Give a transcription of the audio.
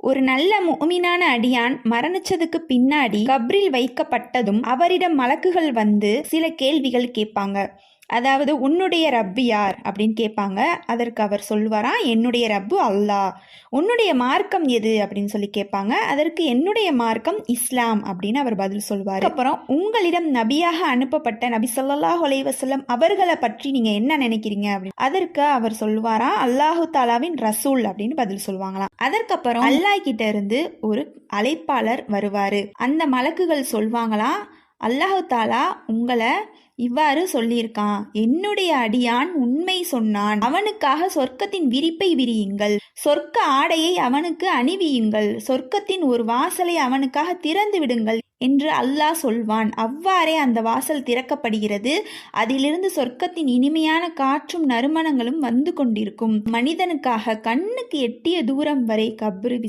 ஒரு நல்ல முஃமினான அடியான் மரணிச்சதுக்கு பின்னாடி கப்ரில் வைக்கப்பட்டதும் அவரிடம் மலக்குகள் வந்து சில கேள்விகள் கேட்பாங்க. அதாவது உன்னுடைய ரப்பு யார் அப்படின்னு கேட்பாங்க. அதற்கு அவர் சொல்வாராம், என்னுடைய ரப்பு அல்லாஹ். உன்னுடைய மார்க்கம் எது அப்படின்னு சொல்லி கேட்பாங்க. அதற்கு என்னுடைய மார்க்கம் இஸ்லாம் அப்படின்னு அவர் பதில் சொல்வார். அப்புறம் உங்களிடம் நபியாக அனுப்பப்பட்ட நபி ஸல்லல்லாஹு அலைஹி வஸல்லம் அவர்களை பற்றி நீங்க என்ன நினைக்கிறீங்க அப்படின்னு அதற்கு அவர் சொல்வாராம், அல்லாஹு தாலாவின் ரசூல் அப்படின்னு பதில் சொல்லுவாங்களாம். அதற்கப்புறம் அல்லாஹ் கிட்ட இருந்து ஒரு அழைப்பாளர் வருவாரு. அந்த மலக்குகள் சொல்வாங்களாம், அல்லாஹு தாலா உங்களை இவ்வாறு சொல்லியிருக்கான், என்னுடைய அடியான் உண்மை சொன்னான், அவனுக்காக சொர்க்கத்தின் விரிப்பை விரியுங்கள், சொர்க்க ஆடையை அவனுக்கு அணிவியுங்கள், சொர்க்கத்தின் ஒரு வாசலை அவனுக்காக திறந்து விடுங்கள் என்று அல்லாஹ் சொல்வான். அவ்வாறே அந்த வாசல் திறக்கப்படுகிறது. அதிலிருந்து சொர்க்கத்தின் இனிமையான காற்றும் நறுமணங்களும் வந்து கொண்டிருக்கும். மனிதனுக்காக கண்ணுக்கு எட்டிய தூரம் வரை கப்ரு